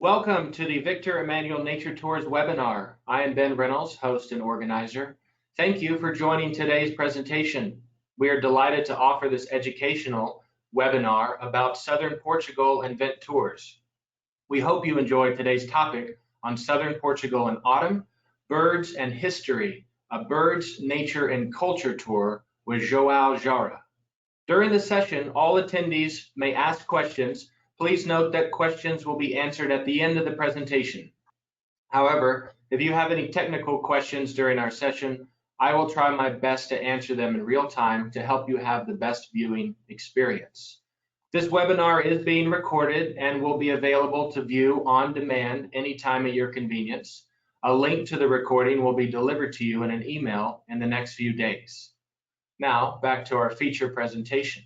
Welcome to the Victor Emmanuel Nature Tours webinar. I am Ben Reynolds, host and organizer. Thank you for joining today's presentation. We are delighted to offer this educational webinar about Southern Portugal and Vent Tours. We hope you enjoy today's topic on Southern Portugal in autumn, birds and history, a birds, nature and culture tour with João Jara. During the session, all attendees may ask questions. Please note that questions will be answered at the end of the presentation. However, if you have any technical questions during our session, I will try my best to answer them in real time to help you have the best viewing experience. This webinar is being recorded and will be available to view on demand anytime at your convenience. A link to the recording will be delivered to you in an email in the next few days. Now, back to our feature presentation.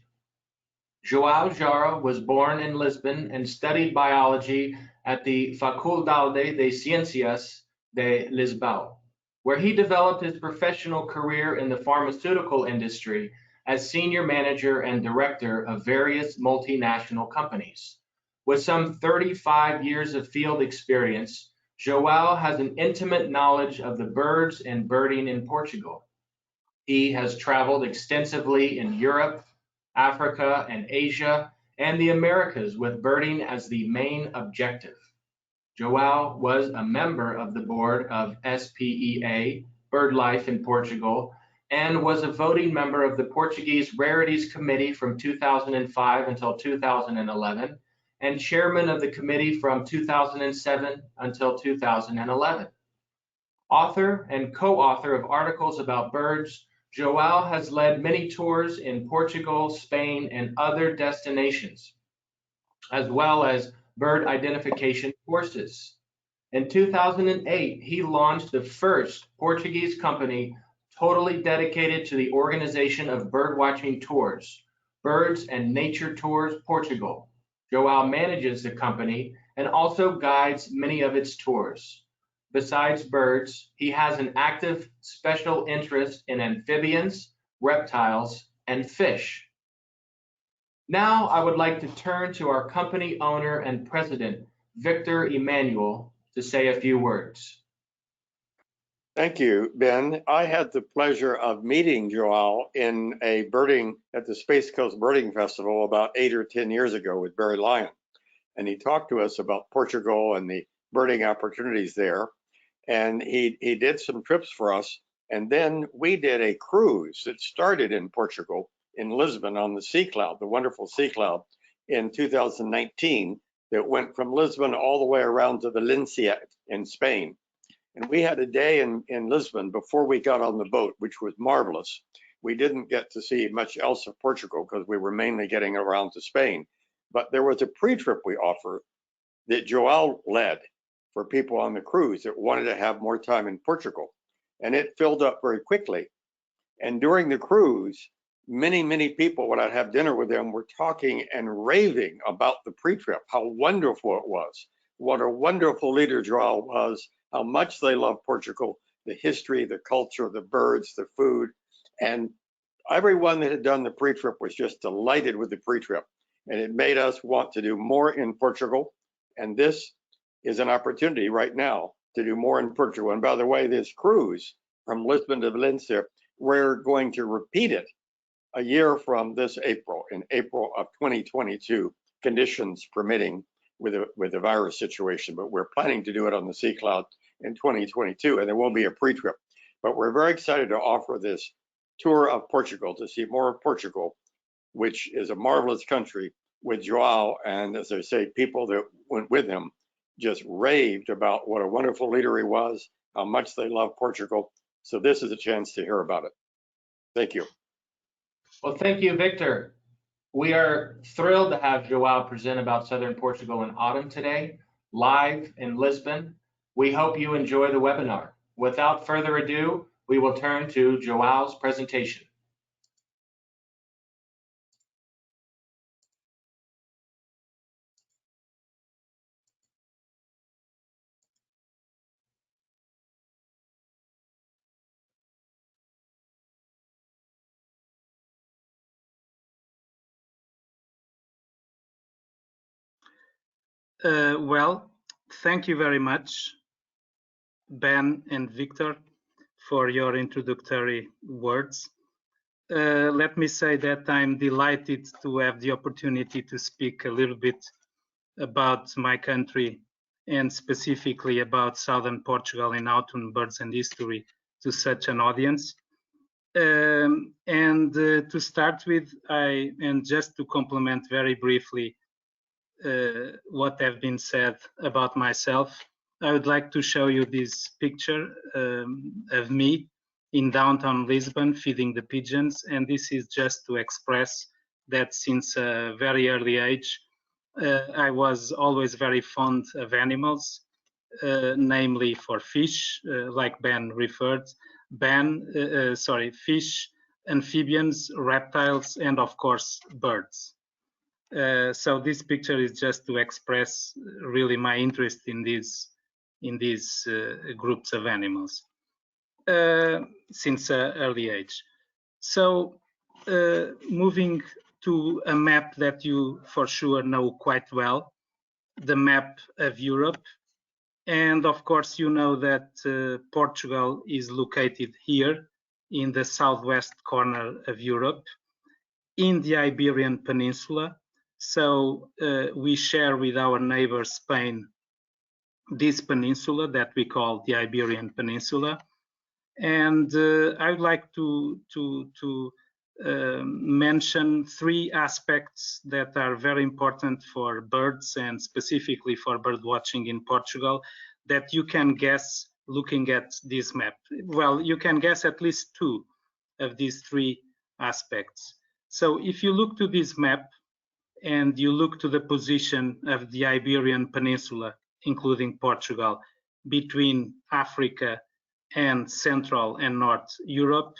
João Jara was born in Lisbon and studied biology at the Faculdade de Ciências de Lisboa, where he developed his professional career in the pharmaceutical industry as senior manager and director of various multinational companies. With some 35 years of field experience, João has an intimate knowledge of the birds and birding in Portugal. He has traveled extensively in Europe, Africa, and Asia, and the Americas with birding as the main objective. João was a member of the board of SPEA, BirdLife in Portugal, and was a voting member of the Portuguese Rarities Committee from 2005 until 2011, and chairman of the committee from 2007 until 2011. Author and co-author of articles about birds, João has led many tours in Portugal, Spain, and other destinations, as well as bird identification courses. In 2008, he launched the first Portuguese company totally dedicated to the organization of birdwatching tours, Birds and Nature Tours Portugal. João manages the company and also guides many of its tours. Besides birds, he has an active special interest in amphibians, reptiles, and fish. Now I would like to turn to our company owner and president, Victor Emmanuel, to say a few words. Thank you, Ben. I had the pleasure of meeting João in a birding at the Space Coast Birding Festival about 8 or 10 years ago with Barry Lyon. And he talked to us about Portugal and the birding opportunities there. And he did some trips for us. And then we did a cruise that started in Portugal, in Lisbon on the Sea Cloud, the wonderful Sea Cloud, in 2019 that went from Lisbon all the way around to Valencia in Spain. And we had a day in Lisbon before we got on the boat, which was marvelous. We didn't get to see much else of Portugal because we were mainly getting around to Spain. But there was a pre-trip we offered that João led for people on the cruise that wanted to have more time in Portugal. And it filled up very quickly. And during the cruise, many people, when I'd have dinner with them, were talking and raving about the pre-trip, how wonderful it was, what a wonderful leader João was, how much they love Portugal, the history, the culture, the birds, the food. And everyone that had done the pre-trip was just delighted with the pre-trip. And it made us want to do more in Portugal. And this is an opportunity right now to do more in Portugal. And by the way, this cruise from Lisbon to Valencia, we're going to repeat it a year from this April, in April of 2022, conditions permitting with the virus situation. But we're planning to do it on the Sea Cloud in 2022, and there will be a pre-trip. But we're very excited to offer this tour of Portugal to see more of Portugal, which is a marvelous country, with João. And as I say, people that went with him just raved about what a wonderful leader he was, how much they love Portugal. So this is a chance to hear about it. Thank you. Well, thank you, Victor. We are thrilled to have João present about Southern Portugal in autumn today, live in Lisbon. We hope you enjoy the webinar. Without further ado, we will turn to João's presentation. Well, thank you very much, Ben and Victor, for your introductory words. Let me say that I'm delighted to have the opportunity to speak a little bit about my country and specifically about southern Portugal in autumn birds and history to such an audience. To start with, and just to complement very briefly what have been said about myself, I would like to show you this picture of me in downtown Lisbon feeding the pigeons, and this is just to express that since a very early age I was always very fond of animals, namely for fish, like Ben referred, fish, amphibians, reptiles, and of course birds. So this picture is just to express really my interest in these groups of animals since an early age. So moving to a map that you for sure know quite well, the map of Europe. And of course, you know that Portugal is located here in the southwest corner of Europe, in the Iberian Peninsula. So we share with our neighbor Spain this peninsula that we call the Iberian Peninsula. And I would like to mention three aspects that are very important for birds and specifically for bird watching in Portugal that you can guess looking at this map. Well, you can guess at least two of these three aspects. So if you look to this map and you look to the position of the Iberian Peninsula, including Portugal, between Africa and Central and North Europe,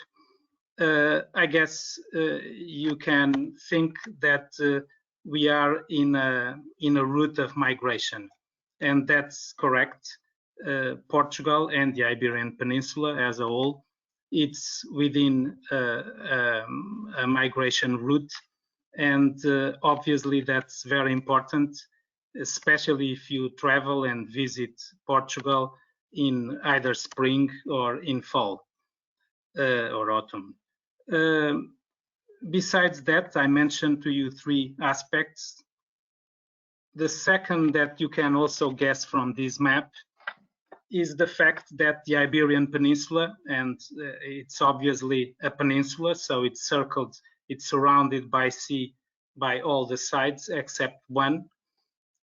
I guess you can think that we are in a route of migration, and that's correct. Portugal and the Iberian Peninsula as a whole, it's within a migration route, and obviously that's very important, especially if you travel and visit Portugal in either spring or in fall or autumn. Besides that, I mentioned to you three aspects. The second that you can also guess from this map is the fact that the Iberian Peninsula, and it's obviously a peninsula, so it's circled, it's surrounded by sea by all the sides except one.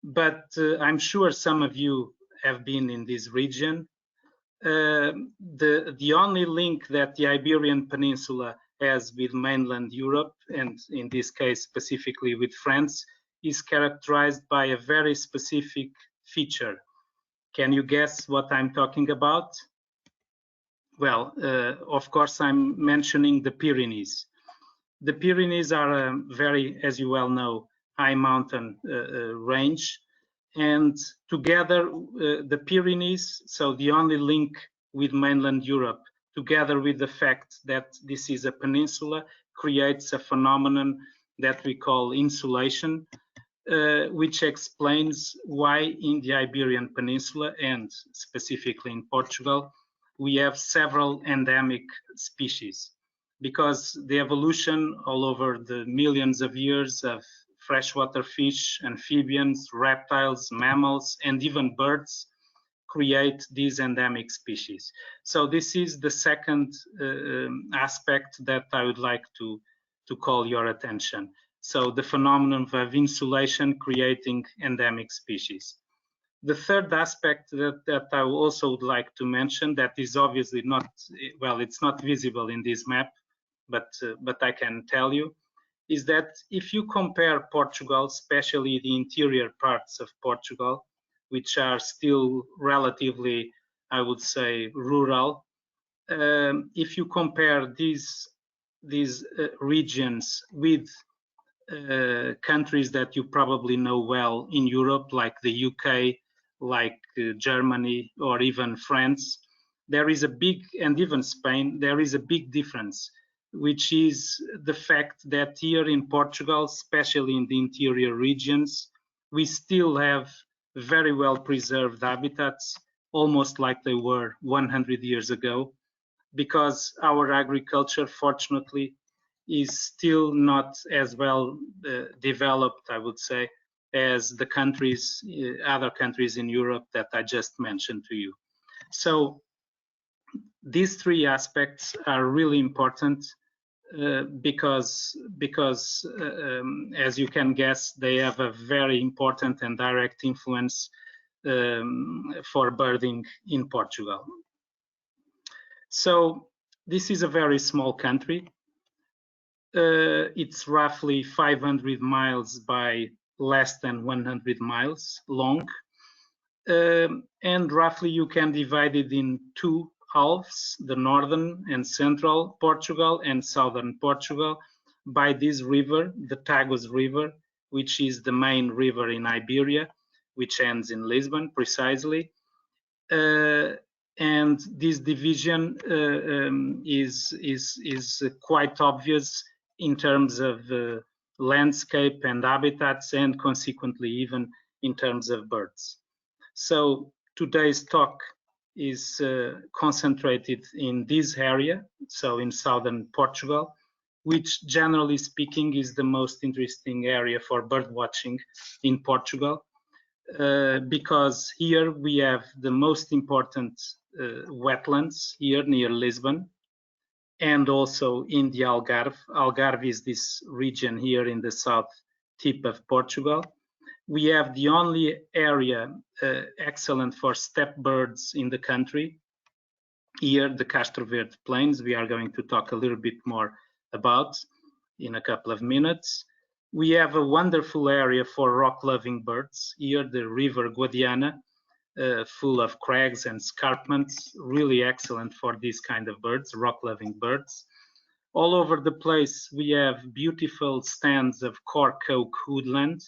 But I'm sure some of you have been in this region. The only link that the Iberian Peninsula has with mainland Europe, and in this case specifically with France, is characterized by a very specific feature. Can you guess what I'm talking about? Well, of course, I'm mentioning the Pyrenees. The Pyrenees are a very, as you well know, high mountain range. And together, the Pyrenees, so the only link with mainland Europe, together with the fact that this is a peninsula, creates a phenomenon that we call insulation, which explains why in the Iberian Peninsula and specifically in Portugal, we have several endemic species, because the evolution all over the millions of years of freshwater fish, amphibians, reptiles, mammals, and even birds create these endemic species. So this is the second aspect that I would like to call your attention. So the phenomenon of insulation creating endemic species. The third aspect that I also would like to mention, that is obviously not, well, it's not visible in this map, but I can tell you, is that if you compare Portugal, especially the interior parts of Portugal, which are still relatively, I would say, rural, if you compare these regions with countries that you probably know well in Europe, like the UK, like Germany, or even France, there is a big, and even Spain, there is a big difference, which is the fact that here in Portugal, especially in the interior regions, we still have very well preserved habitats, almost like they were 100 years ago, because our agriculture, fortunately, is still not as well developed, I would say, as the countries, other countries in Europe that I just mentioned to you. So these three aspects are really important because as you can guess, they have a very important and direct influence for birding in Portugal. So this is a very small country. It's roughly 500 miles by less than 100 miles long. And roughly you can divide it in two halves, the northern and central Portugal and southern Portugal, by this river, the Tagus River, which is the main river in Iberia, which ends in Lisbon precisely. And this division is quite obvious in terms of landscape and habitats, and consequently even in terms of birds. So today's talk is concentrated in this area, so in southern Portugal, which generally speaking is the most interesting area for bird watching in Portugal, because here we have the most important wetlands here near Lisbon, and also in the Algarve. Algarve is this region here in the south tip of Portugal. We have the only area excellent for steppe birds in the country. Here, the Castro Verde Plains, we are going to talk a little bit more about in a couple of minutes. We have a wonderful area for rock-loving birds. Here, the River Guadiana, full of crags and escarpments, really excellent for these kind of birds, rock-loving birds. All over the place, we have beautiful stands of cork oak woodland.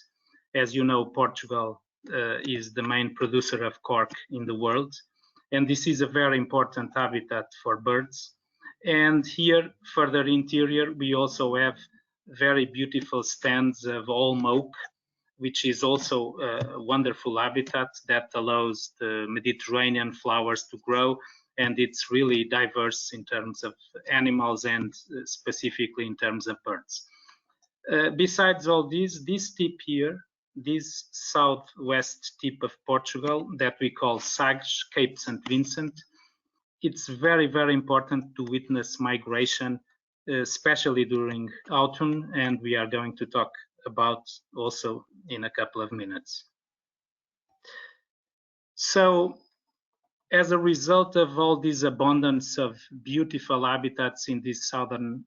As you know, Portugal is the main producer of cork in the world, and this is a very important habitat for birds. And here, further interior, we also have very beautiful stands of olm oak, which is also a wonderful habitat that allows the Mediterranean flowers to grow, and it's really diverse in terms of animals and specifically in terms of birds. Besides all this tip here, this southwest tip of Portugal that we call Sagres, Cape St. Vincent, it's very, very important to witness migration, especially during autumn, and we are going to talk about also in a couple of minutes. So as a result of all this abundance of beautiful habitats in this southern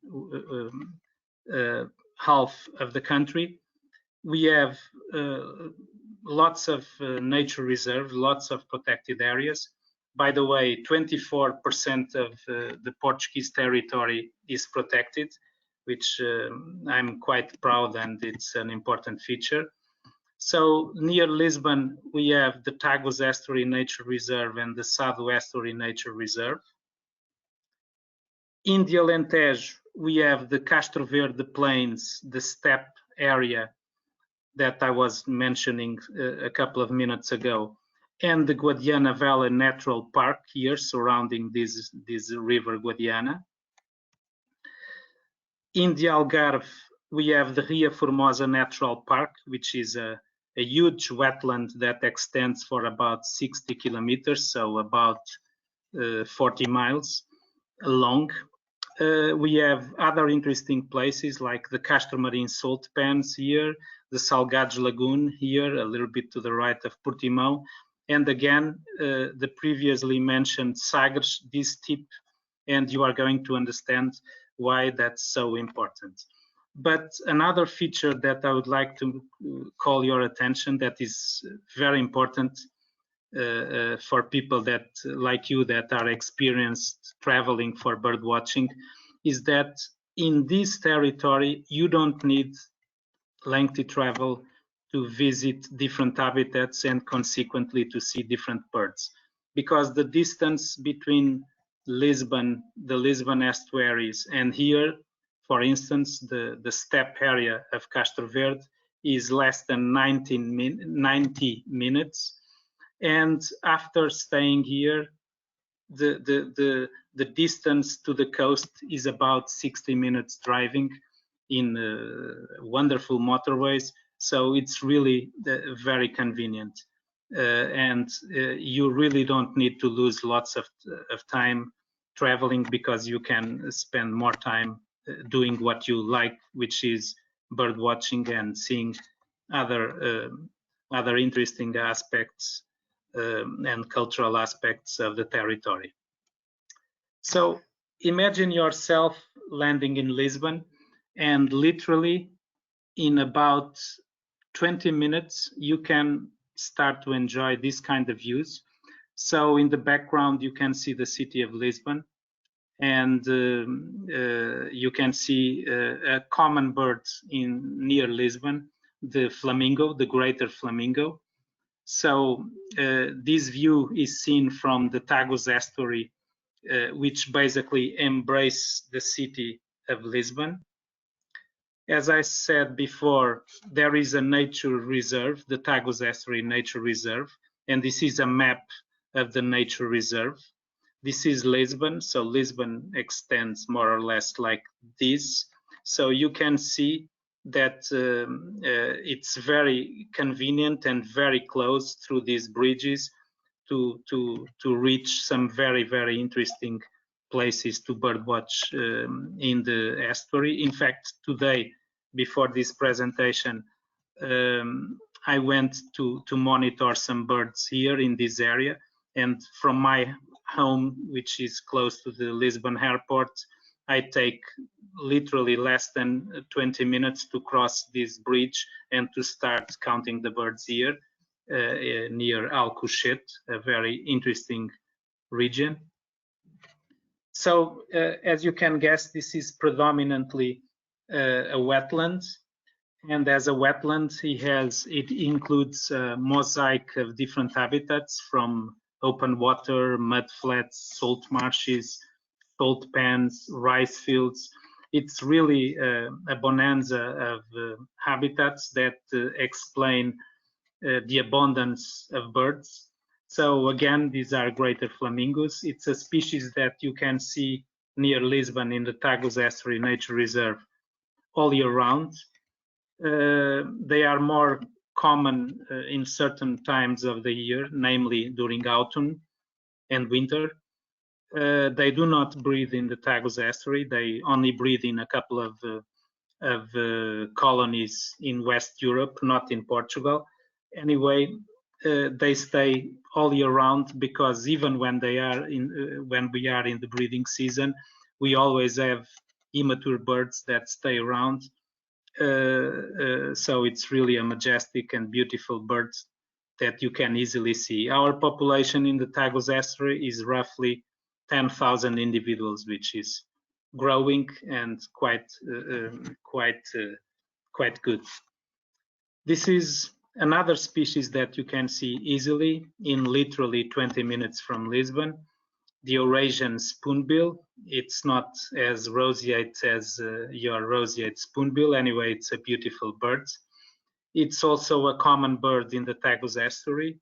half of the country, we have lots of nature reserves, lots of protected areas. By the way, 24% of the Portuguese territory is protected, which I'm quite proud, and it's an important feature. So near Lisbon, we have the Tagus Estuary Nature Reserve and the Sado Estuary Nature Reserve. In the Alentejo, we have the Castro Verde Plains, the steppe area that I was mentioning a couple of minutes ago, and the Guadiana Valley Natural Park here surrounding this river Guadiana. In the Algarve, we have the Ria Formosa Natural Park, which is a huge wetland that extends for about 60 kilometers, so about 40 miles long. We have other interesting places like the Castro Marine Salt Pans here, the Salgados Lagoon here, a little bit to the right of Portimão, and again, the previously mentioned Sagres, this tip, and you are going to understand why that's so important. But another feature that I would like to call your attention that is very important for people that, like you, that are experienced traveling for bird watching, is that in this territory, you don't need lengthy travel to visit different habitats and consequently to see different birds, because the distance between Lisbon, the Lisbon estuaries, and here, for instance, the steppe area of Castro Verde is less than 90 minutes. And after staying here, the distance to the coast is about 60 minutes driving in wonderful motorways. So it's really very convenient. And you really don't need to lose lots of time traveling, because you can spend more time doing what you like, which is bird watching and seeing other interesting aspects and cultural aspects of the territory. So imagine yourself landing in Lisbon, and literally in about 20 minutes you can start to enjoy this kind of views. So in the background you can see the city of Lisbon, and you can see a common bird near Lisbon, the flamingo, the greater flamingo. So this view is seen from the Tagus estuary, which basically embrace the city of Lisbon. As I said before, there is a nature reserve, the Tagus Estuary Nature Reserve, and this is a map of the nature reserve. This is Lisbon, so Lisbon extends more or less like this. So you can see that it's very convenient and very close through these bridges to reach some very, very interesting places to birdwatch in the estuary. In fact, today, before this presentation, I went to monitor some birds here in this area, and from my home, which is close to the Lisbon airport, I take literally less than 20 minutes to cross this bridge and to start counting the birds here near Alcochete, a very interesting region. So as you can guess, this is predominantly a wetland, and as a wetland it includes a mosaic of different habitats, from open water, mud flats, salt marshes, salt pans, rice fields. It's really a bonanza of habitats that explain the abundance of birds. So again, these are greater flamingos. It's a species that you can see near Lisbon in the Tagus Estuary Nature Reserve all year round. They are more common in certain times of the year, namely during autumn and winter. They do not breed in the Tagus Estuary. They only breed in a couple of colonies in West Europe, not in Portugal. Anyway, they stay all year round, because even when we are in the breeding season, we always have immature birds that stay around. So it's really a majestic and beautiful bird that you can easily see. Our population in the Tagus Estuary is roughly 10,000 individuals, which is growing and quite good. This is another species that you can see easily in literally 20 minutes from Lisbon, the Eurasian Spoonbill. It's not as roseate as your roseate spoonbill. Anyway, it's a beautiful bird. It's also a common bird in the Tagus Estuary.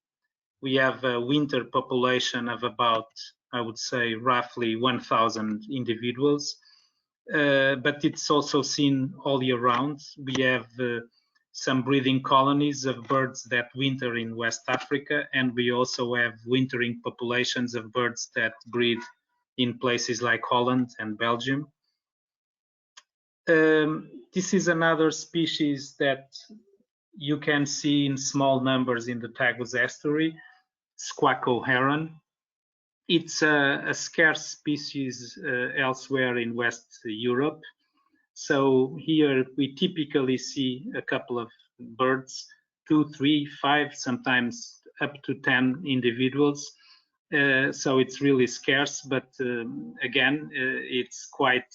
We have a winter population of about, I would say, roughly 1,000 individuals, but it's also seen all year round. We have some breeding colonies of birds that winter in West Africa, and we also have wintering populations of birds that breed in places like Holland and Belgium. This is another species that you can see in small numbers in the Tagus Estuary, Squakko Heron. It's a scarce species elsewhere in West Europe. So here we typically see a couple of birds, 2, 3, 5, sometimes up to 10 individuals. So it's really scarce, but again, it's quite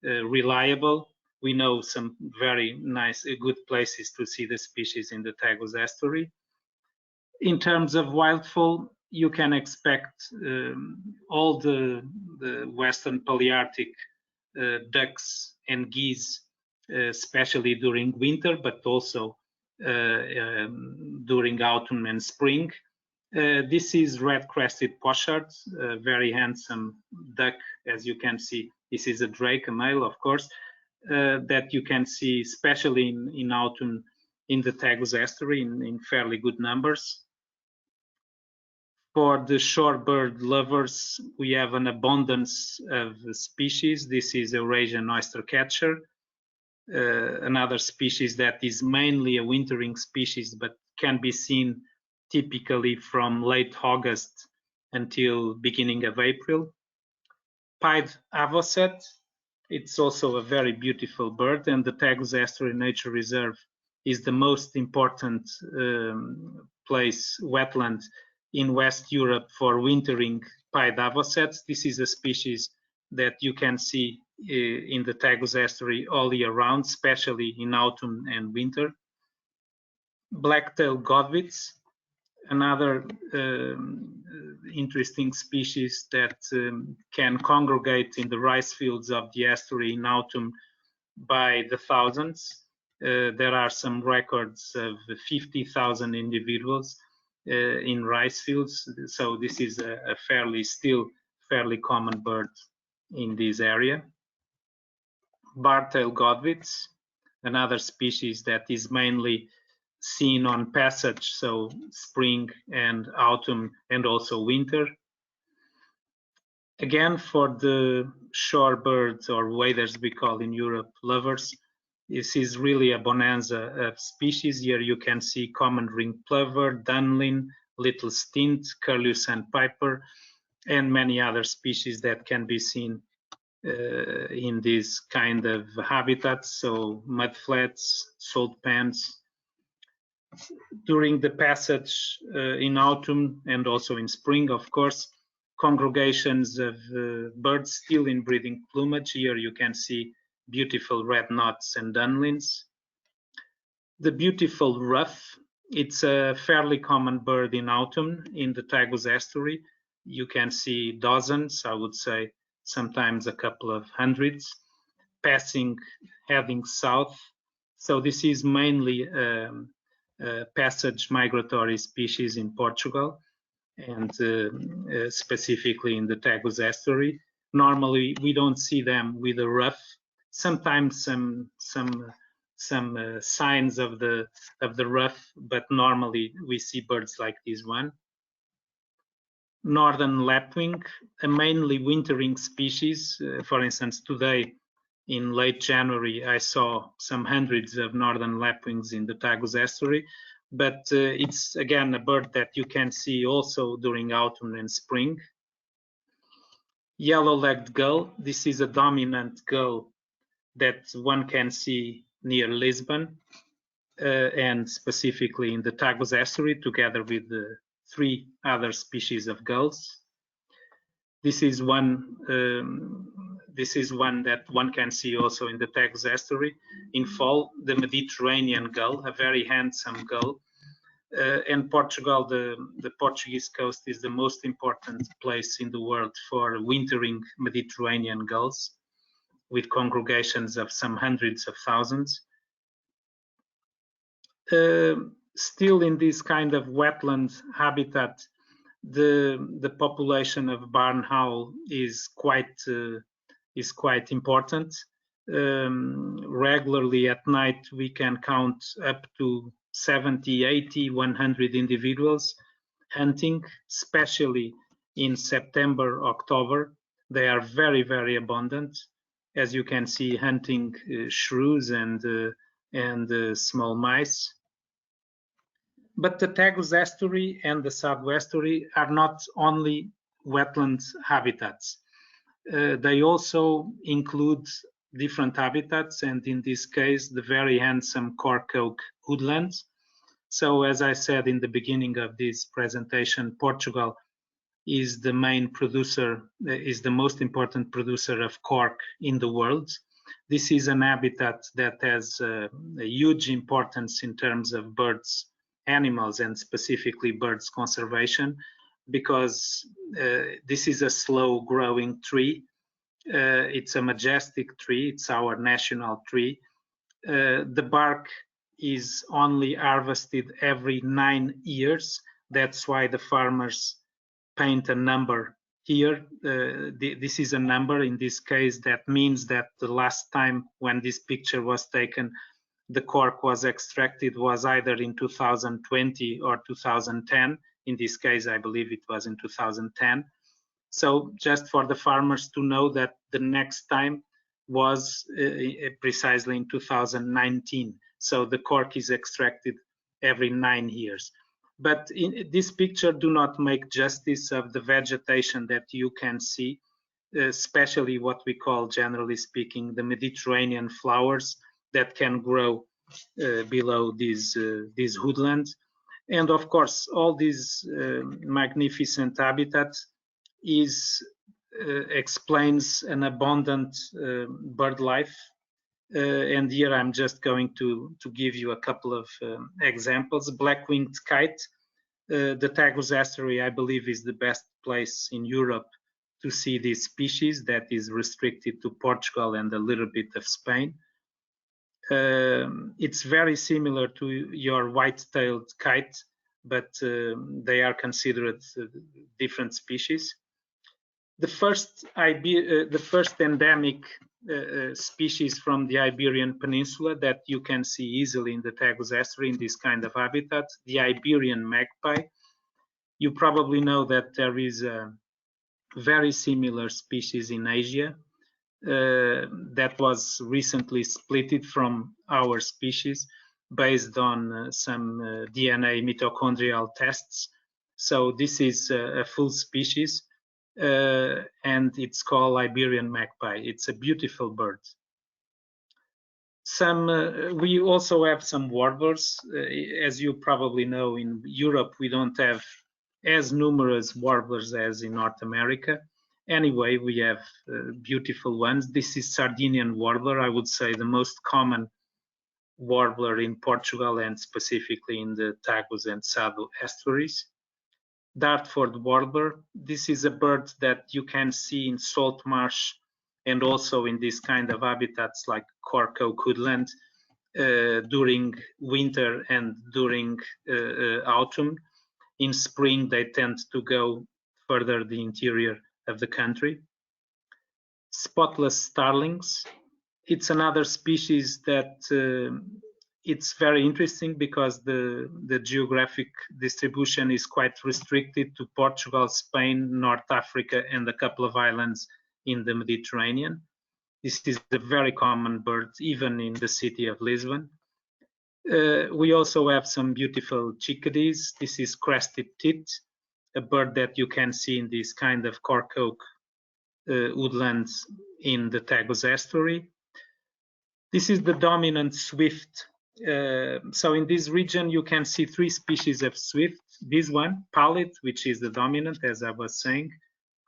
reliable. We know some very nice, good places to see the species in the Tagus Estuary. In terms of wildfowl, you can expect all the Western Palearctic ducks and geese, especially during winter, but also during autumn and spring. This is red-crested pochard, a very handsome duck, as you can see. This is a drake, a male, of course, that you can see, especially in autumn, in the Tagus estuary in fairly good numbers. For the shorebird lovers, we have an abundance of species. This is Eurasian oystercatcher, another species that is mainly a wintering species, but can be seen typically from late August until beginning of April. Pied avocet, it's also a very beautiful bird, and the Tagus Estuary Nature Reserve is the most important wetland in West Europe for wintering pied avocets. This is a species that you can see in the Tagus Estuary all year round, especially in autumn and winter. Blacktail Goblets, another interesting species that can congregate in the rice fields of the estuary in autumn by the thousands. There are some records of 50,000 individuals in rice fields, so this is a still fairly common bird in this area. Bartail Godwits, another species that is mainly seen on passage, so spring and autumn and also winter. Again, for the shorebirds or waders we call in Europe lovers, this is really a bonanza of species. Here you can see common ringed plover, dunlin, little stint, curlew sandpiper, and many other species that can be seen in this kind of habitats, so mudflats, salt pans. During the passage in autumn and also in spring, of course, congregations of birds still in breeding plumage. Here you can see beautiful red knots and dunlins. The beautiful ruff, it's a fairly common bird in autumn in the Tagus estuary. You can see dozens, I would say sometimes a couple of hundreds, heading south. So this is mainly passage migratory species in Portugal and specifically in the Tagus estuary. Normally we don't see them with a ruff. Sometimes some signs of the ruff, but normally we see birds like this one. Northern lapwing, a mainly wintering species. For instance, today in late January, I saw some hundreds of northern lapwings in the Tagus estuary, but it's again a bird that you can see also during autumn and spring. Yellow-legged gull, this is a dominant gull that one can see near Lisbon and specifically in the Tagus estuary together with the 3 other species of gulls. This is one that one can see also in the Tagus estuary in fall, the Mediterranean gull, a very handsome gull. And Portugal, the Portuguese coast is the most important place in the world for wintering Mediterranean gulls, with congregations of some hundreds of thousands. Still in this kind of wetland habitat, the population of barn owl is quite important. Regularly at night we can count up to 70, 80, 100 individuals hunting, especially in September, October. They are very, very abundant. As you can see, hunting shrews and small mice. But the Tagus estuary and the Sardinian estuary are not only wetland habitats. They also include different habitats, and in this case, the very handsome cork oak woodlands. So as I said in the beginning of this presentation, Portugal is the main producer, is the most important producer of cork in the world. This is an habitat that has a huge importance in terms of birds, animals, and specifically birds conservation, because this is a slow growing tree. It's a majestic tree. It's our national tree. The bark is only harvested every 9 years. That's why the farmers paint a number here. This is a number. In this case, that means that the last time when this picture was taken, the cork was extracted was either in 2020 or 2010. In this case, I believe it was in 2010. So just for the farmers to know that the next time was precisely in 2019. So the cork is extracted every 9 years. But in this picture do not make justice of the vegetation that you can see, especially what we call, generally speaking, the Mediterranean flowers that can grow below these woodlands. And of course, all these magnificent habitats explains an abundant bird life. And here I'm just going to give you a couple of examples. Black-winged kite. The Tagus estuary, I believe, is the best place in Europe to see this species that is restricted to Portugal and a little bit of Spain. It's very similar to your white-tailed kite, but they are considered different species. The first endemic species from the Iberian Peninsula that you can see easily in the Tagus estuary in this kind of habitat, the Iberian Magpie. You probably know that there is a very similar species in Asia that was recently splitted from our species based on some DNA mitochondrial tests. So this is a full species. And it's called Iberian Magpie. It's a beautiful bird. We also have some warblers. As you probably know, in Europe we don't have as numerous warblers as in North America. Anyway, we have beautiful ones. This is Sardinian Warbler, I would say the most common warbler in Portugal and specifically in the Tagus and Sado estuaries. Dartford Warbler. This is a bird that you can see in salt marsh and also in this kind of habitats like cork oak woodland during winter and during autumn. In spring, they tend to go further the interior of the country. Spotless starlings. It's another species that it's very interesting because the geographic distribution is quite restricted to Portugal, Spain, North Africa, and a couple of islands in the Mediterranean. This is a very common bird, even in the city of Lisbon. We also have some beautiful chickadees. This is crested tit, a bird that you can see in this kind of cork oak woodlands in the Tagus estuary. This is the dominant swift. So in this region, you can see 3 species of swift. This one, pallid, which is the dominant, as I was saying,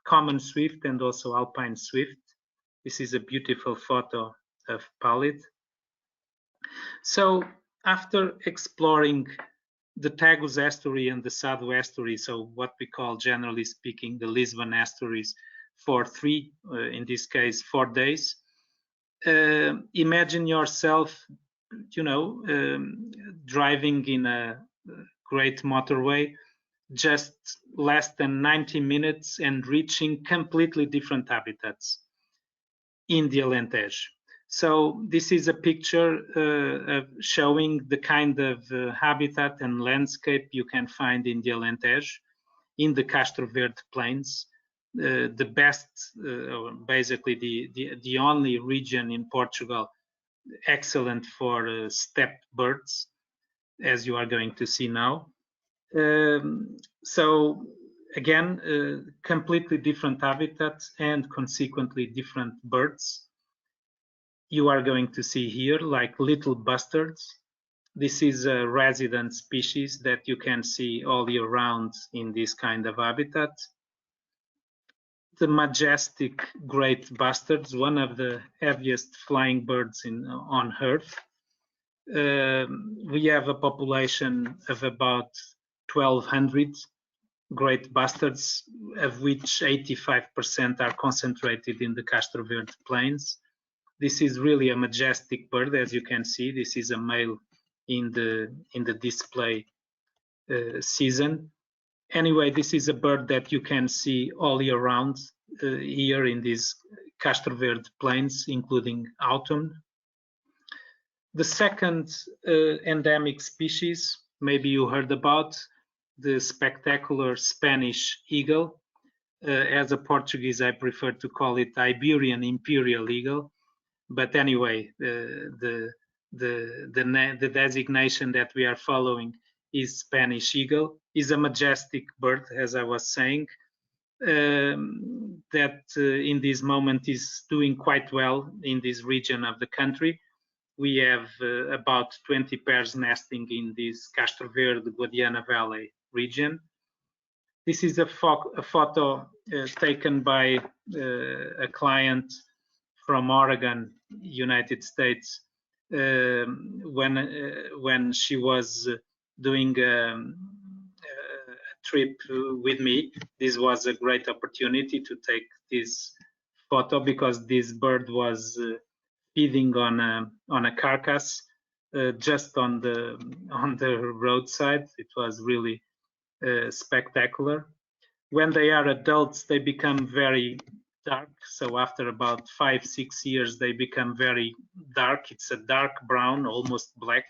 common swift, and also alpine swift. This is a beautiful photo of pallid. So after exploring the Tagus estuary and the Sado estuary, so what we call, generally speaking, the Lisbon estuaries, for 3, in this case, 4 days, imagine yourself, driving in a great motorway, just less than 90 minutes and reaching completely different habitats in the Alentejo. So this is a picture showing the kind of habitat and landscape you can find in the Alentejo, in the Castro Verde Plains. The best, basically the only region in Portugal excellent for steppe birds, as you are going to see now. So again, completely different habitats and consequently different birds. You are going to see here like little bustards. This is a resident species that you can see all year round in this kind of habitat. The majestic great bustards, one of the heaviest flying birds on Earth. We have a population of about 1,200 great bustards, of which 85% are concentrated in the Castro Verde Plains. This is really a majestic bird, as you can see. This is a male in the display season. Anyway, this is a bird that you can see all year round here in these Castro Verde plains, including autumn. The second endemic species, maybe you heard about, the spectacular Spanish eagle. As a Portuguese, I prefer to call it Iberian Imperial Eagle. But anyway, the designation that we are following is Spanish Eagle. Is a majestic bird, as I was saying, that in this moment is doing quite well in this region of the country. We have about 20 pairs nesting in this Castro Verde, Guadiana Valley region. This is a photo taken by a client from Oregon, United States, when she was doing a trip with me. This was a great opportunity to take this photo because this bird was feeding on a carcass just on the roadside. It was really spectacular. When they are adults, they become very dark. So after about 5-6 years, they become very dark. It's a dark brown, almost black,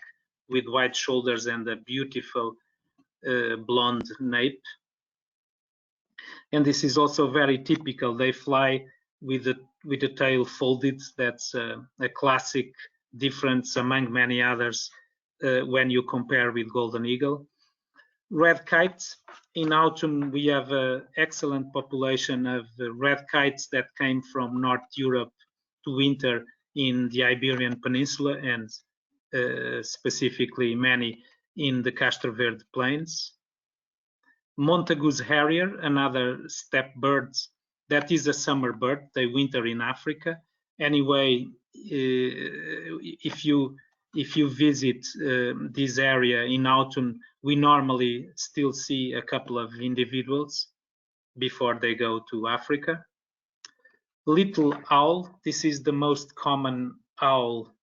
with white shoulders and a beautiful blonde nape. And this is also very typical. They fly with the tail folded. That's a classic difference among many others when you compare with golden eagle. Red kites. In autumn, we have an excellent population of red kites that came from North Europe to winter in the Iberian Peninsula and specifically many in the Castro Verde Plains. Montagu's harrier, another steppe bird, that is a summer bird. They winter in Africa. Anyway, if you visit this area in autumn, we normally still see a couple of individuals before they go to Africa. Little owl, this is the most common owl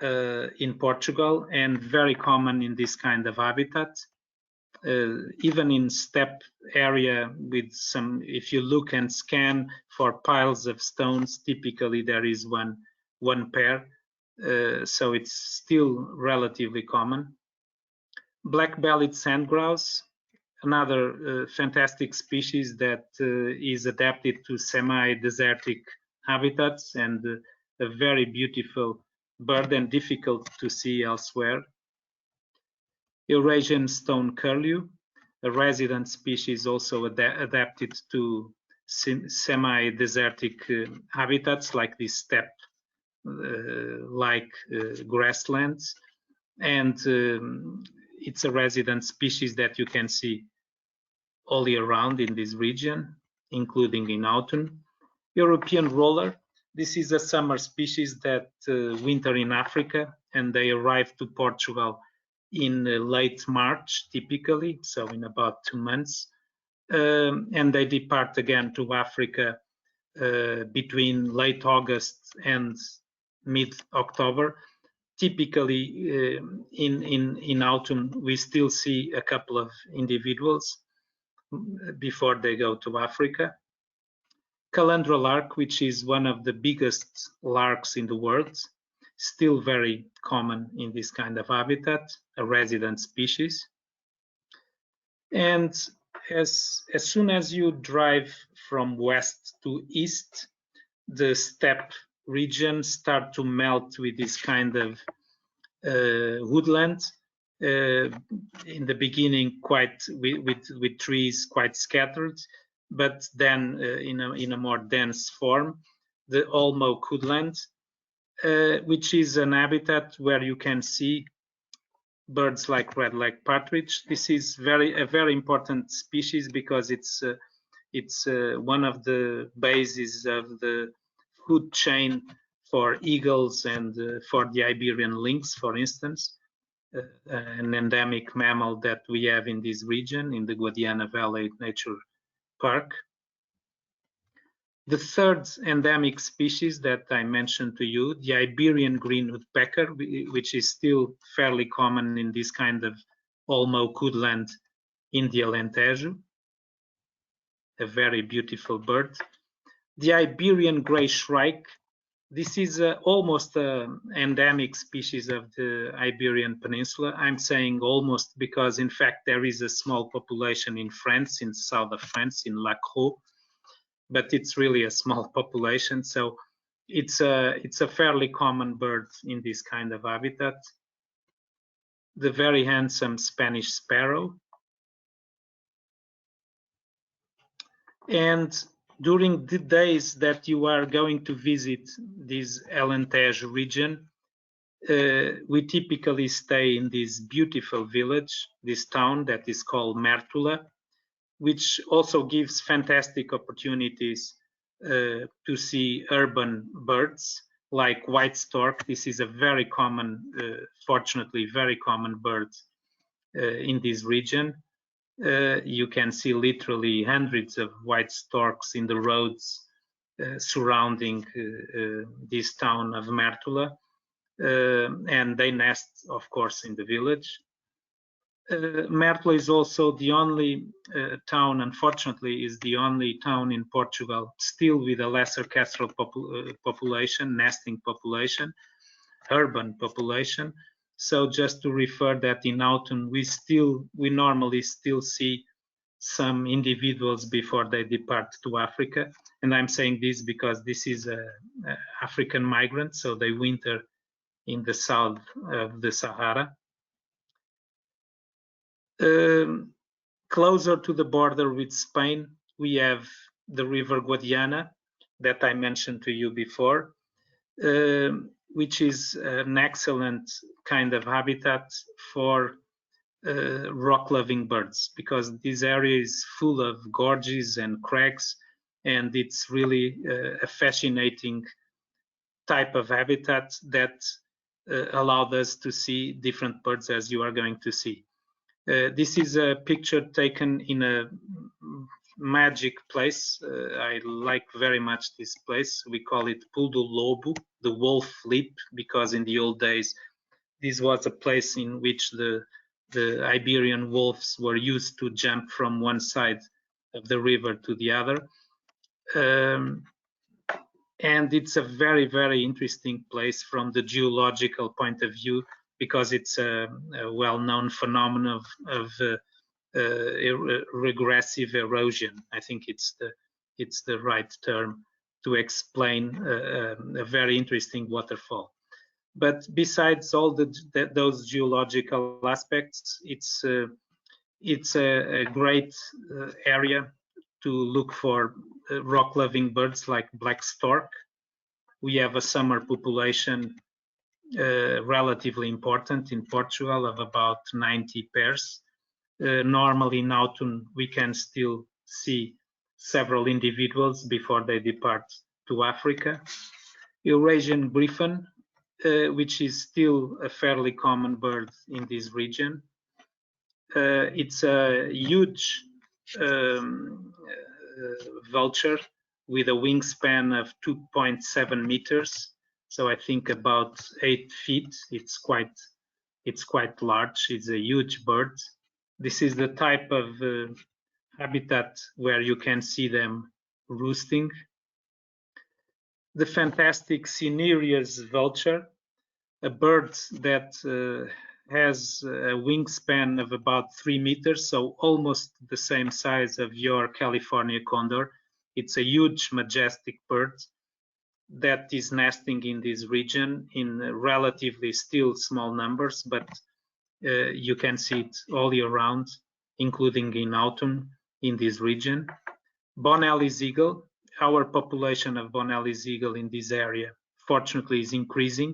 in Portugal and very common in this kind of habitat. Even in steppe area with some, if you look and scan for piles of stones, typically there is one pair. So it's still relatively common. Black-bellied sand grouse, another fantastic species that is adapted to semi-desertic habitats and a very beautiful bird and difficult to see elsewhere. Eurasian stone curlew, a resident species also adapted to semi-desertic habitats like this steppe grasslands, and it's a resident species that you can see all year round in this region, including in autumn. European roller, this is a summer species that winter in Africa, and they arrive to Portugal in late March, typically, so in about 2 months, and they depart again to Africa between late August and mid-October. Typically in autumn, we still see a couple of individuals before they go to Africa. Calandra lark, which is one of the biggest larks in the world, still very common in this kind of habitat, a resident species. And as soon as you drive from west to east, the steppe region start to melt with this kind of woodland. In the beginning, quite with trees quite scattered, but then in a more dense form, the Olmo woodland, which is an habitat where you can see birds like red-legged partridge. This is a very important species because it's one of the bases of the food chain for eagles and for the Iberian lynx, for instance, an endemic mammal that we have in this region, in the Guadiana Valley Nature Park. The third endemic species that I mentioned to you, the Iberian green woodpecker, which is still fairly common in this kind of Olmo woodland in the Alentejo, a very beautiful bird. The Iberian grey shrike, this is almost an endemic species of the Iberian Peninsula. I'm saying almost because in fact there is a small population in France, in south of France, in La Crau, but it's really a small population, so it's a fairly common bird in this kind of habitat. The very handsome Spanish sparrow. And during the days that you are going to visit this Alentejo region, we typically stay in this beautiful village, this town that is called Mértola, which also gives fantastic opportunities to see urban birds like white stork. This is a very common, fortunately, very common bird in this region. You can see literally hundreds of white storks in the roads surrounding this town of Mértola, and they nest, of course, in the village. Mértola is also the only town, unfortunately, is the only town in Portugal still with a lesser kestrel population, nesting population, urban population. So just to refer that in autumn, we normally still see some individuals before they depart to Africa. And I'm saying this because this is an African migrant, so they winter in the south of the Sahara. Closer to the border with Spain, we have the river Guadiana that I mentioned to you before, which is an excellent kind of habitat for rock-loving birds, because this area is full of gorges and crags, and it's really a fascinating type of habitat that allowed us to see different birds, as you are going to see. This is a picture taken in a magic place. I like very much this place. We call it Pulo do Lobo, the wolf leap, because in the old days, this was a place in which the Iberian wolves were used to jump from one side of the river to the other. And it's a very, very interesting place from the geological point of view, because it's a well-known phenomenon of regressive erosion. I think it's the right term to explain a very interesting waterfall. But besides all those geological aspects, it's a great area to look for rock-loving birds like black stork. We have a summer population relatively important in Portugal of about 90 pairs. Normally in autumn, we can still see several individuals before they depart to Africa. Eurasian Griffon, which is still a fairly common bird in this region. It's a huge vulture with a wingspan of 2.7 meters. So I think about 8 feet. It's quite large. It's a huge bird. This is the type of habitat where you can see them roosting. The fantastic cinereous vulture, a bird that has a wingspan of about 3 meters, so almost the same size of your California condor. It's a huge, majestic bird that is nesting in this region in relatively still small numbers, but you can see it all year round, including in autumn in this region. Bonelli's eagle, our population of Bonelli's eagle in this area, fortunately, is increasing.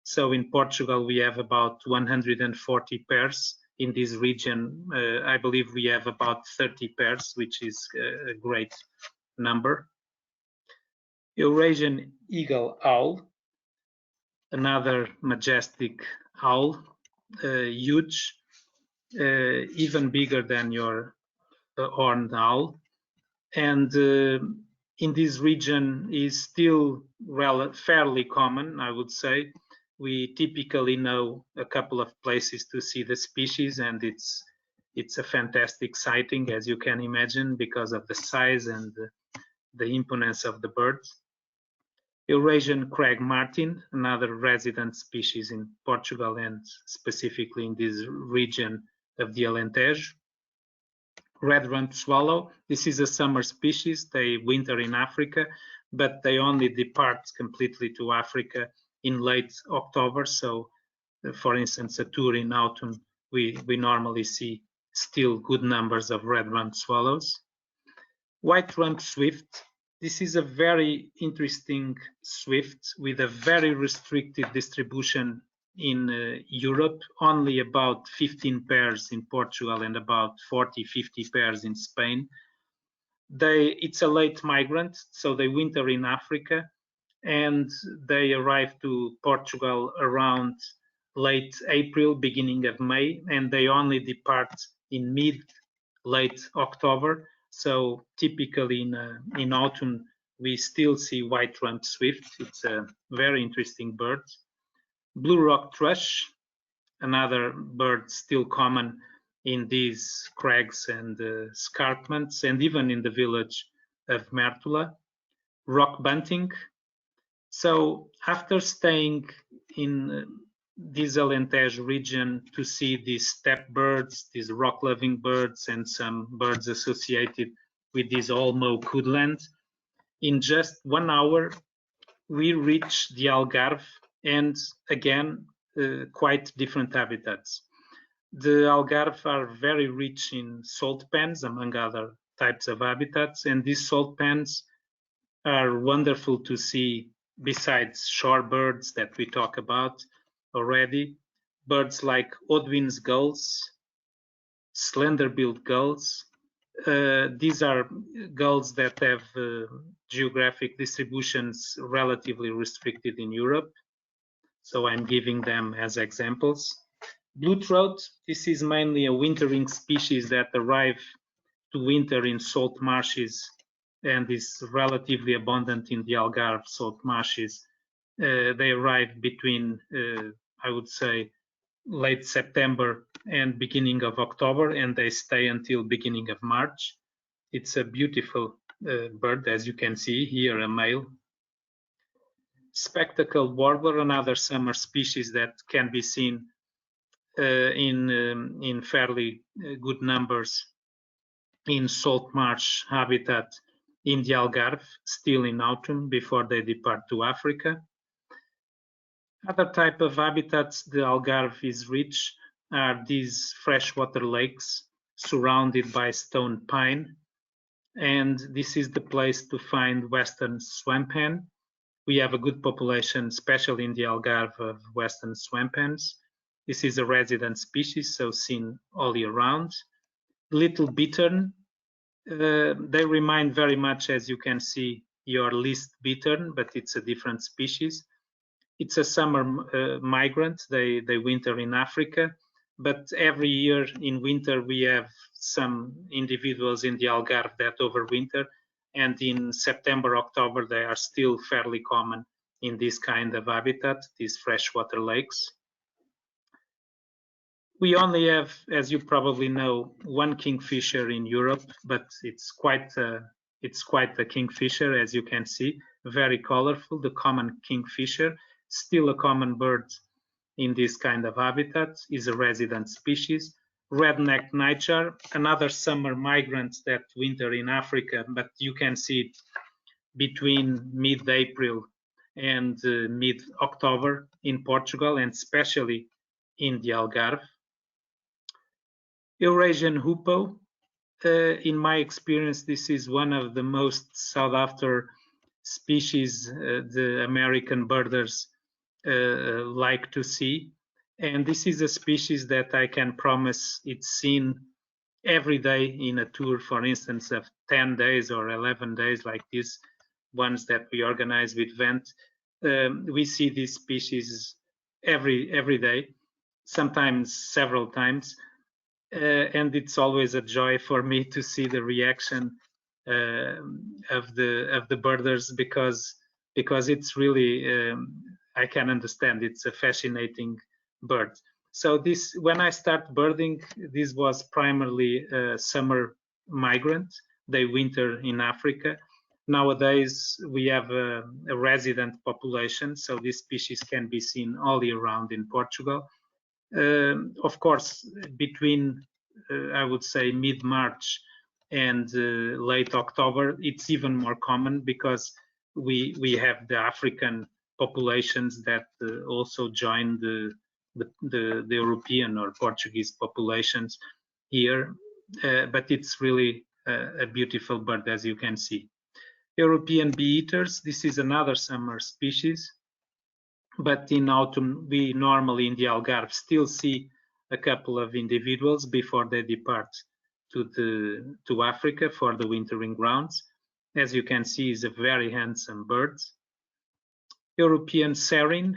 So in Portugal, we have about 140 pairs. In this region, I believe we have about 30 pairs, which is a great number. Eurasian Eagle Owl, another majestic owl, huge, even bigger than your horned owl. And in this region is still fairly common, I would say. We typically know a couple of places to see the species, and it's a fantastic sighting, as you can imagine, because of the size and the imponence of the bird. Eurasian crag martin, another resident species in Portugal and specifically in this region of the Alentejo. Red-rumped swallow, this is a summer species. They winter in Africa, but they only depart completely to Africa in late October. So, for instance, a tour in autumn, we normally see still good numbers of red-rumped swallows. White-rumped swift, this is a very interesting swift with a very restricted distribution in Europe, only about 15 pairs in Portugal and about 40-50 pairs in Spain. It's a late migrant, so they winter in Africa, and they arrive to Portugal around late April, beginning of May, and they only depart in late October. So typically in autumn, we still see white-rumped swift. It's a very interesting bird. Blue rock thrush, another bird still common in these crags and escarpments, and even in the village of Mértola. Rock bunting. So after staying in this Alentejo region to see these steppe birds, these rock-loving birds, and some birds associated with this Olmo woodland, in just 1 hour, we reach the Algarve, and again, quite different habitats. The Algarve are very rich in salt pans, among other types of habitats, and these salt pans are wonderful to see besides shorebirds that we talk about already. Birds like Odwin's gulls, slender-billed gulls. These are gulls that have geographic distributions relatively restricted in Europe. So I'm giving them as examples. Blue trout, this is mainly a wintering species that arrive to winter in salt marshes and is relatively abundant in the Algarve salt marshes. They arrive between, I would say, late September and beginning of October, and they stay until beginning of March. It's a beautiful bird, as you can see here, a male. Spectacled warbler, another summer species that can be seen in fairly good numbers in salt marsh habitat in the Algarve, still in autumn before they depart to Africa. Other type of habitats the Algarve is rich are these freshwater lakes surrounded by stone pine, and this is the place to find western swamp hen. We have a good population, especially in the Algarve, of western swamp hens. This is a resident species, so seen all year round. Little bittern, they remind very much, as you can see, your least bittern, but it's a different species. It's a summer migrant. They winter in Africa, but every year in winter we have some individuals in the Algarve that overwinter, and in September, October they are still fairly common in this kind of habitat, these freshwater lakes. We only have, as you probably know, one kingfisher in Europe, but it's quite a kingfisher, as you can see, very colorful, the common kingfisher, still a common bird in this kind of habitat, is a resident species. Red-necked nightjar, another summer migrant that winter in Africa, but you can see it between mid-April and mid-October in Portugal, and especially in the Algarve. Eurasian hoopoe, in my experience, this is one of the most sought after species the American birders like to see. And this is a species that I can promise it's seen every day in a tour, for instance, of 10 days or 11 days, like these ones that we organize with Vent. We see this species every day, sometimes several times. And it's always a joy for me to see the reaction of the birders, because it's really I can understand it's a fascinating bird. So this, when I start birding, this was primarily a summer migrant. They winter in Africa. Nowadays we have a resident population, so this species can be seen all year round in Portugal. Of course, between I would say mid-March and late October, it's even more common, because we have the African populations that also join the European or Portuguese populations here. But it's really a beautiful bird, as you can see. European bee-eaters, this is another summer species, but in autumn we normally in the Algarve still see a couple of individuals before they depart to Africa for the wintering grounds. As you can see, is a very handsome bird. European Serine.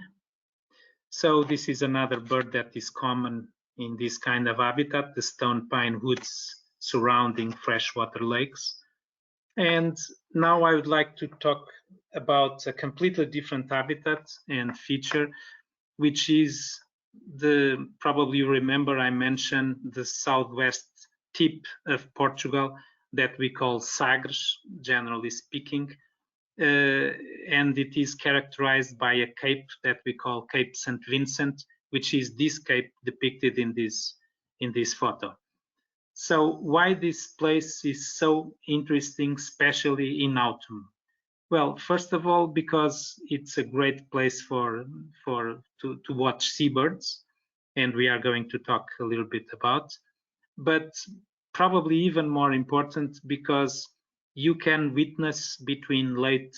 So this is another bird that is common in this kind of habitat, the stone pine woods surrounding freshwater lakes. And now I would like to talk about a completely different habitat and feature, which is probably you remember I mentioned the southwest tip of Portugal that we call Sagres, generally speaking. And it is characterized by a cape that we call Cape St. Vincent, which is this cape depicted in this photo. So why this place is so interesting, especially in autumn? Well, first of all, because it's a great place to watch seabirds, and we are going to talk a little bit about. But probably even more important, because you can witness between late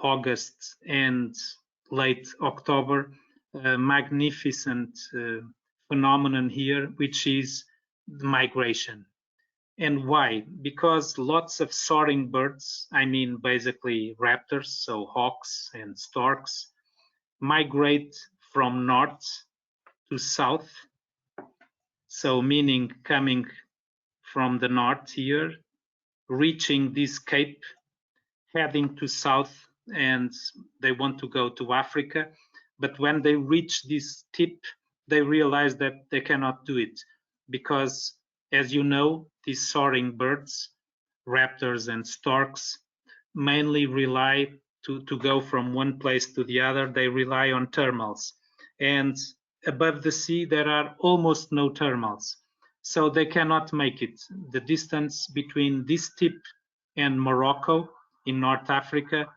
August and late October a magnificent phenomenon here, which is migration. And why? Because lots of soaring birds, I mean basically raptors, so hawks and storks, migrate from north to south, so meaning coming from the north here, reaching this cape, heading to south, and they want to go to Africa. But when they reach this tip, they realize that they cannot do it, because, as you know, these soaring birds, raptors and storks, mainly rely to go from one place to the other. They rely on thermals, and above the sea there are almost no thermals, so they cannot make it. The distance between this tip and Morocco in North Africa,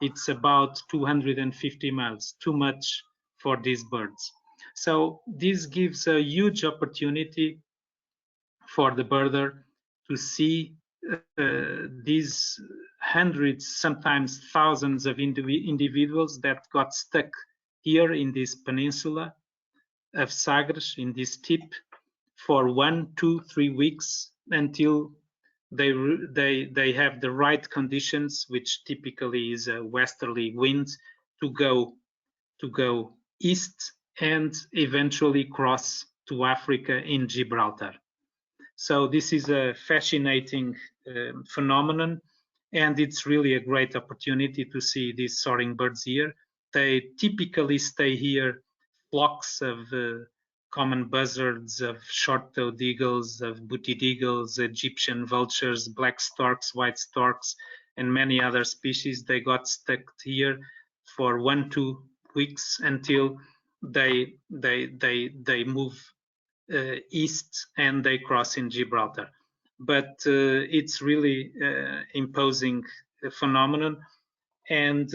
it's about 250 miles, too much for these birds. So this gives a huge opportunity for the birder to see these hundreds, sometimes thousands of individuals that got stuck here in this peninsula of Sagres, in this tip, for 1, 2, 3 weeks, until they have the right conditions, which typically is a westerly wind, to go east and eventually cross to Africa in Gibraltar. So this is a fascinating phenomenon, and it's really a great opportunity to see these soaring birds here. They typically stay here, flocks of common buzzards, of short-toed eagles, of booted eagles, Egyptian vultures, black storks, white storks, and many other species. They got stuck here for 1, 2 weeks until they move east and they cross in Gibraltar. But it's really imposing phenomenon, and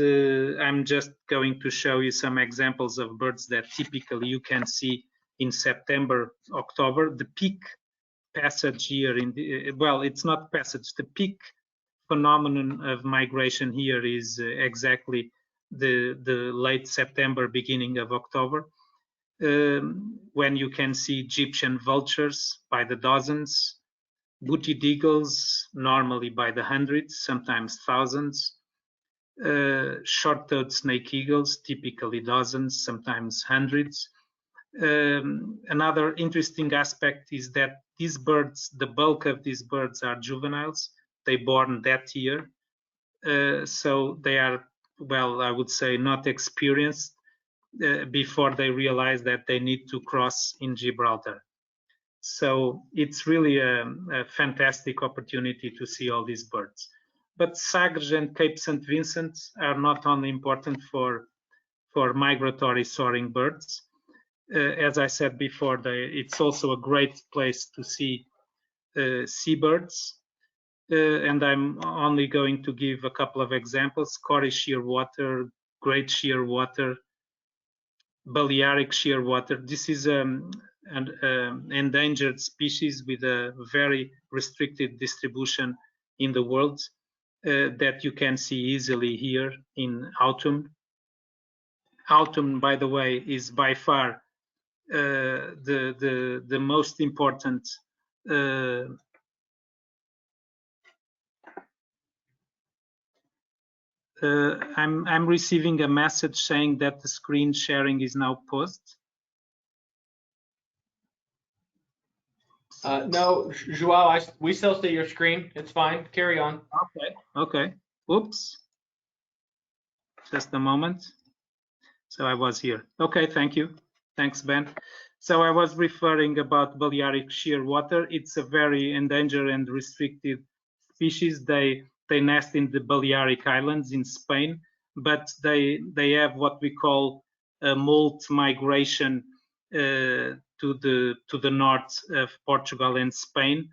I'm just going to show you some examples of birds that typically you can see in September, October. The peak passage here in the, well, it's not passage, the peak phenomenon of migration here is exactly the late September, beginning of October, when you can see Egyptian vultures by the dozens, booted eagles normally by the hundreds, sometimes thousands, short-toed snake eagles, typically dozens, sometimes hundreds. Another interesting aspect is that these birds, the bulk of these birds are juveniles, they born that year. So they are, well, I would say not experienced before they realize that they need to cross in Gibraltar. So it's really a fantastic opportunity to see all these birds. But Sagres and Cape St. Vincent are not only important for migratory soaring birds. As I said before, it's also a great place to see seabirds. And I'm only going to give a couple of examples: Scottish shearwater, Great Shearwater, Balearic shearwater. This is an endangered species with a very restricted distribution in the world that you can see easily here in autumn. Autumn, by the way, is by far the most important I'm receiving a message saying that the screen sharing is now paused. No, João, we still see your screen. It's fine. Carry on. Okay. Oops. Just a moment. So I was here. Okay, thank you. Thanks, Ben. So I was referring about Balearic shearwater. It's a very endangered and restricted species. They nest in the Balearic Islands in Spain, but they have what we call a molt migration to the north of Portugal and Spain.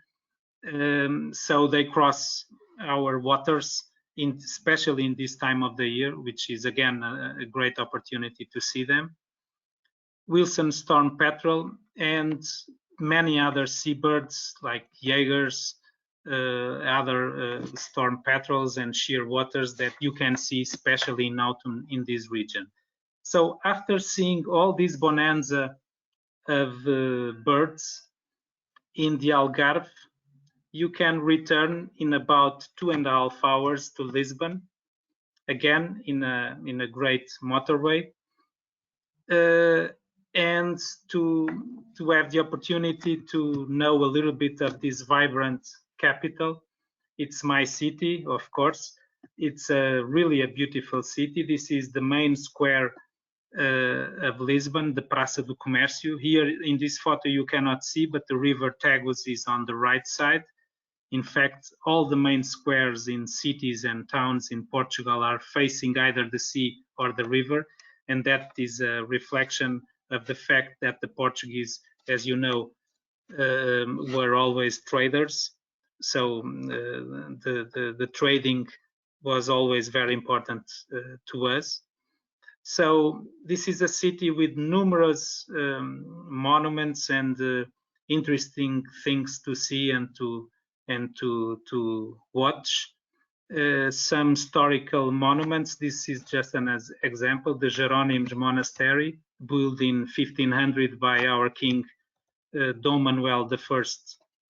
So they cross our waters, especially in this time of the year, which is again a great opportunity to see them. Wilson storm petrel and many other seabirds like Jaegers, other storm petrels and shearwaters that you can see, especially in autumn in this region. So after seeing all this bonanza of birds in the Algarve, you can return in about 2.5 hours to Lisbon, again in a great motorway, and to have the opportunity to know a little bit of this vibrant capital. It's my city, of course. It's really a beautiful city. This is the main square of Lisbon, the Praça do Comércio. Here in this photo you cannot see, but the river Tagus is on the right side. In fact, all the main squares in cities and towns in Portugal are facing either the sea or the river, and that is a reflection of the fact that the Portuguese, as you know, were always traders. So the trading was always very important to us. So this is a city with numerous monuments and interesting things to see and to watch. Some historical monuments. This is just an example. The Jeronyms Monastery, built in 1500 by our king Dom Manuel I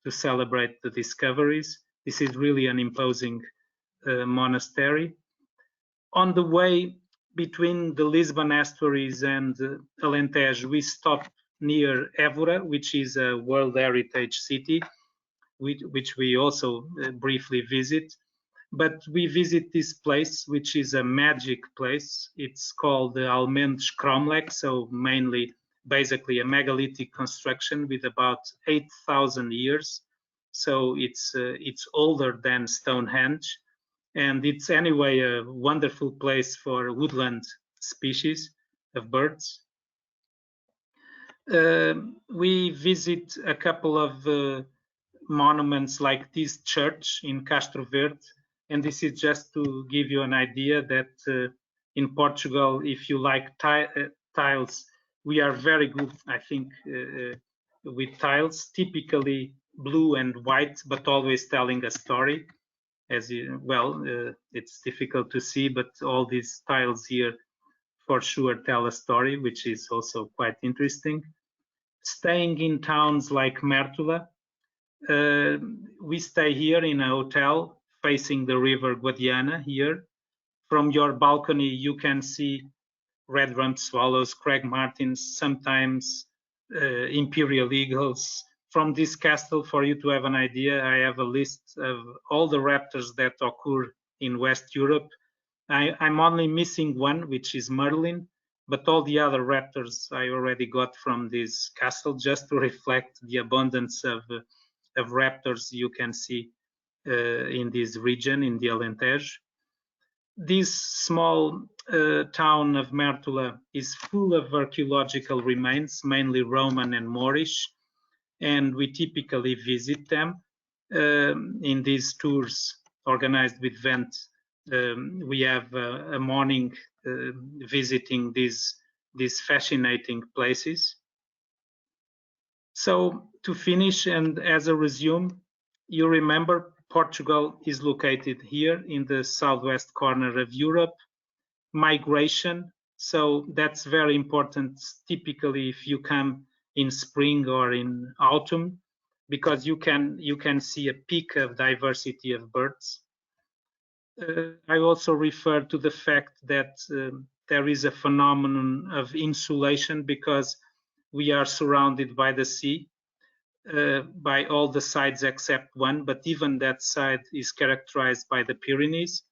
to celebrate the discoveries. This is really an imposing monastery. On the way between the Lisbon estuaries and Alentejo, we stopped near Évora, which is a World Heritage City, which we also briefly visit. But we visit this place, which is a magic place. It's called the Almendes Cromlech, so basically a megalithic construction with about 8,000 years. So it's older than Stonehenge, and it's anyway a wonderful place for woodland species of birds. We visit a couple of monuments like this church in Castro Verde, and this is just to give you an idea that in Portugal, if you like tiles, we are very good, I think, with tiles, typically blue and white, but always telling a story. It's difficult to see, but all these tiles here for sure tell a story, which is also quite interesting. Staying in towns like Mértola, we stay here in a hotel facing the river Guadiana here. From your balcony, you can see red-rumped swallows, Craig Martins, sometimes Imperial eagles, from this castle, for you to have an idea, I have a list of all the raptors that occur in West Europe. I'm only missing one, which is Merlin, but all the other raptors I already got from this castle, just to reflect the abundance of raptors you can see in this region, in the Alentejo. This small town of Mértola is full of archaeological remains, mainly Roman and Moorish, and we typically visit them in these tours organized with Vent. We have a morning visiting these fascinating places. So to finish and as a resume, you remember Portugal is located here in the southwest corner of Europe. Migration, so that's very important typically if you come in spring or in autumn, because you can see a peak of diversity of birds. I also refer to the fact that there is a phenomenon of insulation because we are surrounded by the sea, by all the sides except one, but even that side is characterized by the Pyrenees,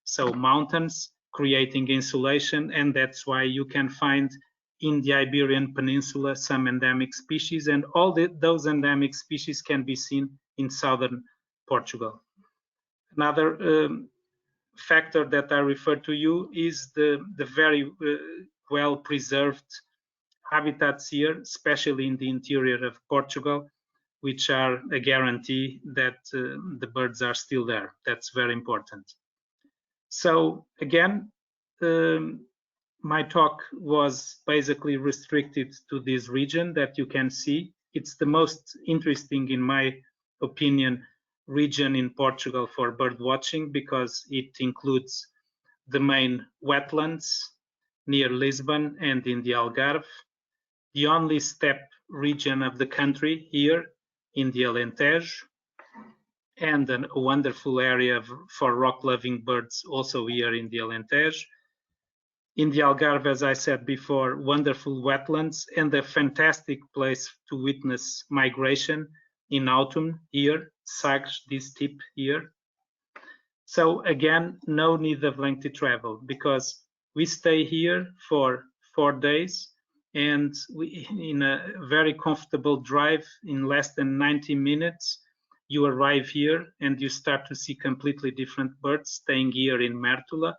so mountains creating insulation, and that's why you can find in the Iberian Peninsula some endemic species, and all those endemic species can be seen in southern Portugal. Another factor that I refer to you is the very well preserved habitats here, especially in the interior of Portugal, which are a guarantee that the birds are still there. That's very important. So again, my talk was basically restricted to this region that you can see. It's the most interesting, in my opinion, region in Portugal for bird watching because it includes the main wetlands near Lisbon and in the Algarve, the only steppe region of the country here in the Alentejo, and a wonderful area for rock-loving birds also here in the Alentejo. In the Algarve, as I said before, wonderful wetlands and a fantastic place to witness migration in autumn here, Sagres, this tip here. So again, no need of lengthy travel because we stay here for 4 days and in a very comfortable drive in less than 90 minutes, you arrive here and you start to see completely different birds staying here in Mértola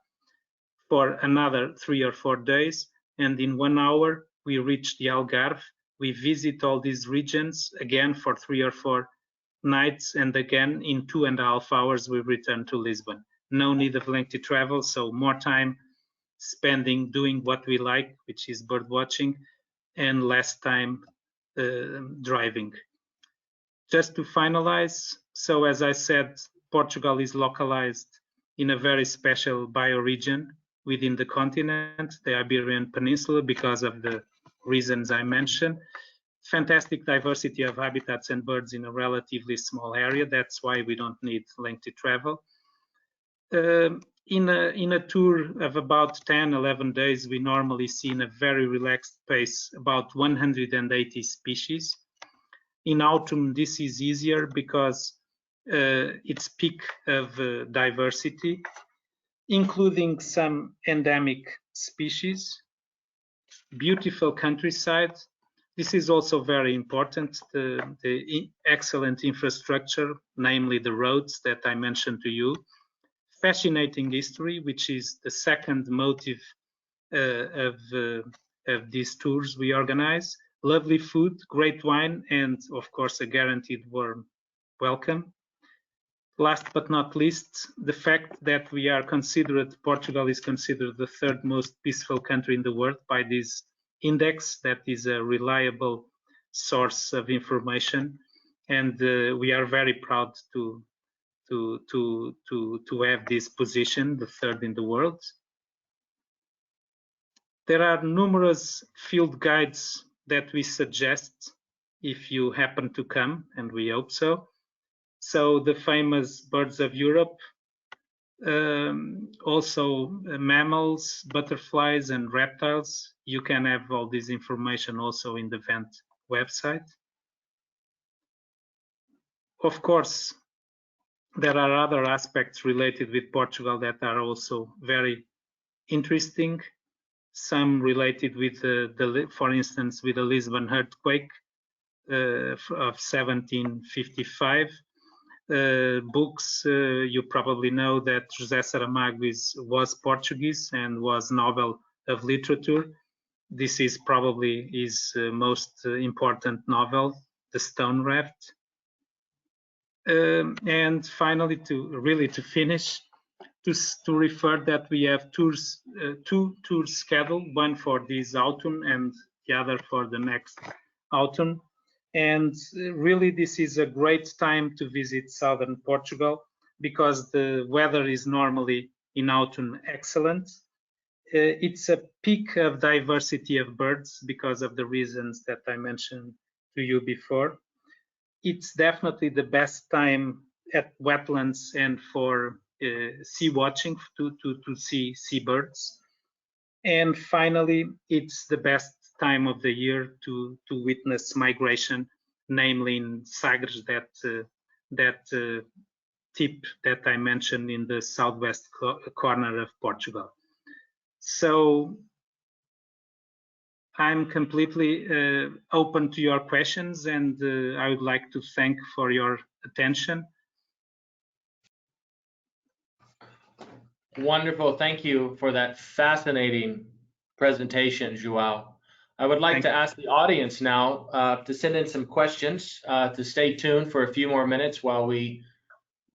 for another 3 or 4 days. And in 1 hour, we reach the Algarve. We visit all these regions again for 3 or 4 nights. And again, in 2.5 hours, we return to Lisbon. No need of lengthy travel, so more time spending doing what we like, which is bird watching, and less time driving. Just to finalize, so as I said, Portugal is localized in a very special bioregion within the continent, the Iberian Peninsula, because of the reasons I mentioned. Fantastic diversity of habitats and birds in a relatively small area. That's why we don't need lengthy travel. In a tour of about 10, 11 days, we normally see in a very relaxed pace about 180 species. In autumn, this is easier because it's peak of diversity, including some endemic species, beautiful countryside. This is also very important, the excellent infrastructure, namely the roads that I mentioned to you. Fascinating history, which is the second motive of these tours we organize. Lovely food, great wine, and of course a guaranteed warm welcome. Last but not least, the fact that Portugal is considered the third most peaceful country in the world by this index. That is a reliable source of information, and we are very proud to have this position, the third in the world. There are numerous field guides that we suggest if you happen to come, and we hope so. So the famous Birds of Europe, also mammals, butterflies, and reptiles. You can have all this information also in the Vent website. Of course, there are other aspects related with Portugal that are also very interesting. Some related with for instance, with the Lisbon earthquake of 1755. Books, you probably know that José Saramago was Portuguese and was Nobel of Literature. This is probably his most important novel, The Stone Raft. And finally, to finish, to refer that we have tours, two tours scheduled, one for this autumn and the other for the next autumn. And really, this is a great time to visit southern Portugal because the weather is normally in autumn excellent. It's a peak of diversity of birds because of the reasons that I mentioned to you before. It's definitely the best time at wetlands and for sea watching to see seabirds. And finally, it's the best time of the year to witness migration, namely in Sagres, that tip that I mentioned in the southwest corner of Portugal. So I'm completely open to your questions, and I would like to thank for your attention. Wonderful. Thank you for that fascinating presentation, João. I would like to ask the audience now to send in some questions, to stay tuned for a few more minutes while we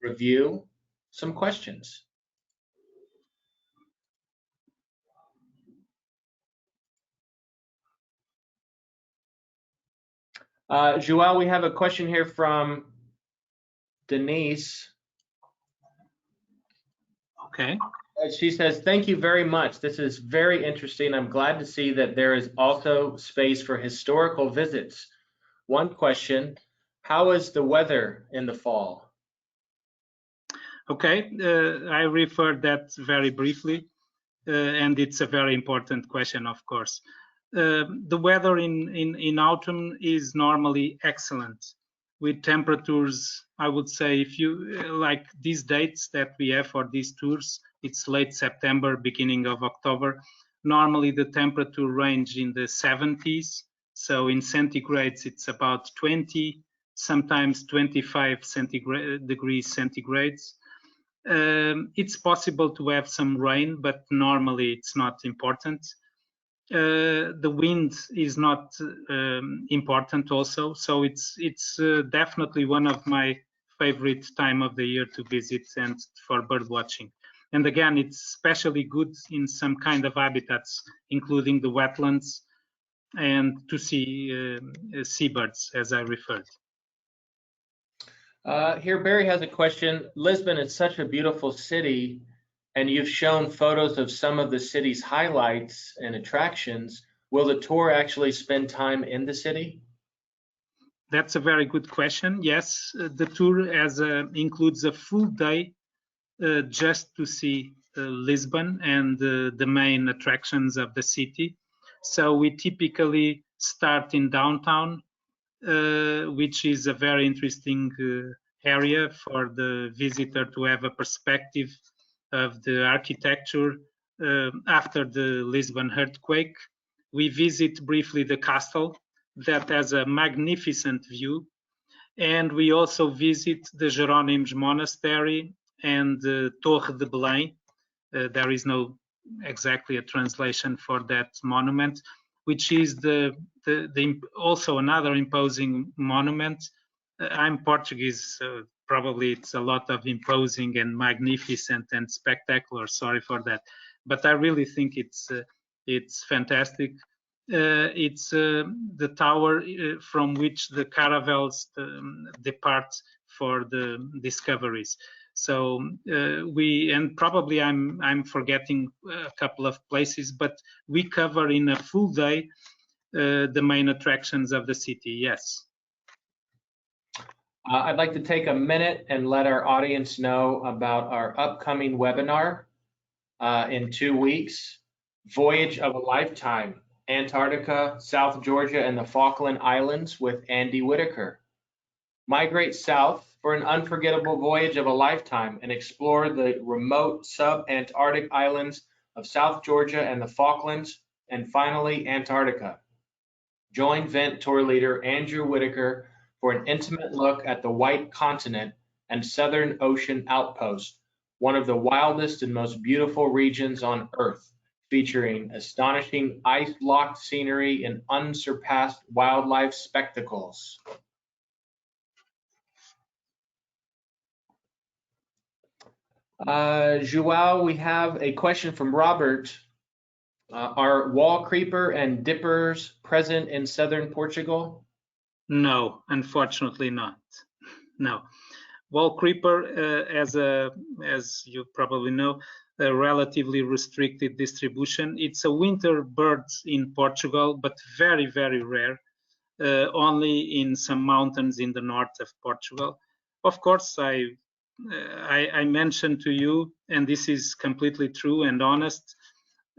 review some questions. João, we have a question here from Denise. Okay. She says, thank you very much. This is very interesting. I'm glad to see that there is also space for historical visits. One question, how is the weather in the fall? Okay, I referred that very briefly, and it's a very important question, of course. The weather in autumn is normally excellent, with temperatures, I would say, if you like these dates that we have for these tours, it's late September, beginning of October. Normally the temperature range in the 70s. So in centigrades, it's about 20, sometimes 25 degrees centigrades. It's possible to have some rain, but normally it's not important. The wind is not important also, so it's definitely one of my favorite time of the year to visit and for bird watching. And again, it's especially good in some kind of habitats, including the wetlands, and to see seabirds, as I referred. Here, Barry has a question. Lisbon is such a beautiful city, and you've shown photos of some of the city's highlights and attractions. Will the tour actually spend time in the city? That's a very good question. Yes, the tour includes a full day just to see Lisbon and the main attractions of the city. So we typically start in downtown, which is a very interesting area for the visitor to have a perspective of the architecture after the Lisbon earthquake. We visit briefly the castle that has a magnificent view, and we also visit the Jerónimos Monastery and the Torre de Belém. There is no exactly a translation for that monument, which is also another imposing monument. I'm Portuguese, so probably it's a lot of imposing and magnificent and spectacular. Sorry for that, but I really think it's fantastic. It's the tower from which the caravels depart for the discoveries. So probably I'm forgetting a couple of places, but we cover in a full day the main attractions of the city. Yes. I'd like to take a minute and let our audience know about our upcoming webinar in 2 weeks, Voyage of a Lifetime, Antarctica, South Georgia, and the Falkland Islands with Andy Whitaker. Migrate south for an unforgettable voyage of a lifetime and explore the remote sub-Antarctic islands of South Georgia and the Falklands, and finally Antarctica. Join Vent Tour leader Andrew Whitaker for an intimate look at the White Continent and Southern Ocean Outpost, one of the wildest and most beautiful regions on Earth, featuring astonishing ice-locked scenery and unsurpassed wildlife spectacles. João, we have a question from Robert. Are wall creeper and dippers present in southern Portugal? No, unfortunately not. No. Wall creeper, as you probably know, a relatively restricted distribution. It's a winter bird in Portugal, but very, very rare, only in some mountains in the north of Portugal. Of course, I mentioned to you, and this is completely true and honest,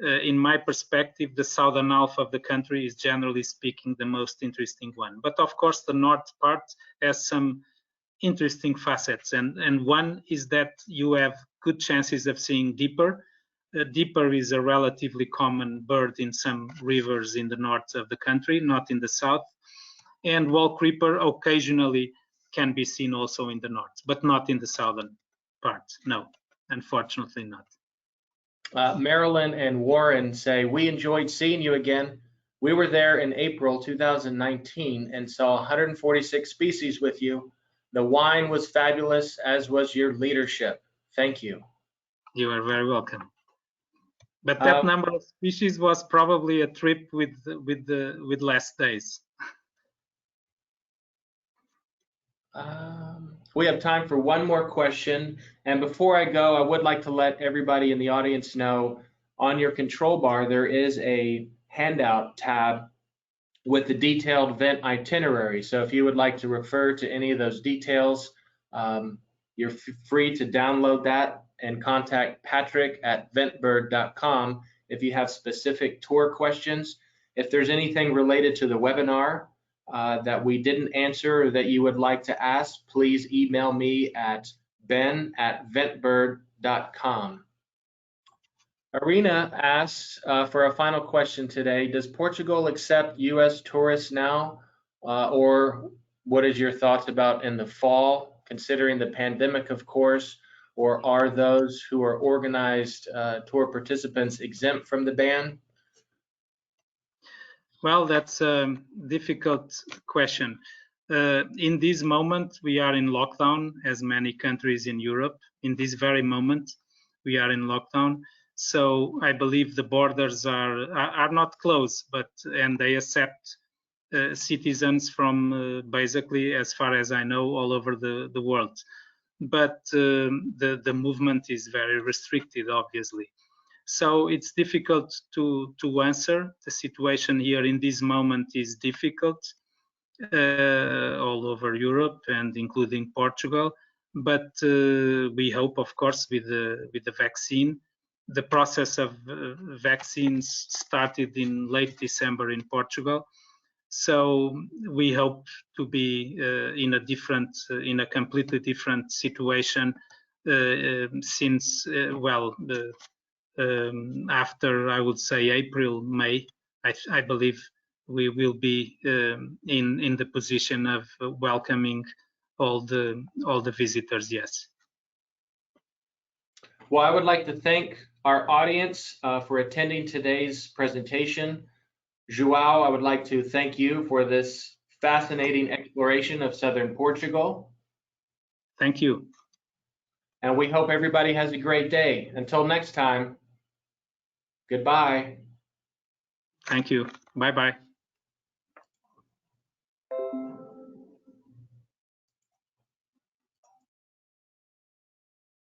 in my perspective, the southern half of the country is generally speaking the most interesting one. But of course, the north part has some interesting facets, and one is that you have good chances of seeing dipper. Dipper is a relatively common bird in some rivers in the north of the country, not in the south. And wall creeper occasionally can be seen also in the north, but not in the southern part. No, unfortunately not. Marilyn and Warren say, we enjoyed seeing you again. We were there in April 2019 and saw 146 species with you. The wine was fabulous, as was your leadership. Thank you. You are very welcome. But that number of species was probably a trip with less days. We have time for one more question. And before I go, I would like to let everybody in the audience know on your control bar, there is a handout tab with the detailed Vent itinerary. So if you would like to refer to any of those details, you're free to download that and contact Patrick at ventbird.com if you have specific tour questions. If there's anything related to the webinar that we didn't answer or that you would like to ask, please email me at ben@ventbird.com. Arena asks for a final question today. Does Portugal accept U.S. tourists now? Or what is your thoughts about in the fall, considering the pandemic, of course? Or are those who are organized tour participants exempt from the ban? Well, that's a difficult question. In this moment, we are in lockdown, as many countries in Europe. In this very moment, we are in lockdown. So I believe the borders are not closed, and they accept citizens from basically, as far as I know, all over the world. But the movement is very restricted, obviously. So it's difficult to answer. The situation here in this moment is difficult all over Europe and including Portugal. But we hope, of course, with the vaccine. The process of vaccines started in late December in Portugal. So we hope to be in a completely different situation since, after, I would say, April, May. I believe we will be in the position of welcoming all the visitors. Yes. Well, I would like to thank our audience for attending today's presentation. João, I would like to thank you for this fascinating exploration of southern Portugal. Thank you. And we hope everybody has a great day. Until next time, goodbye. Thank you. Bye-bye.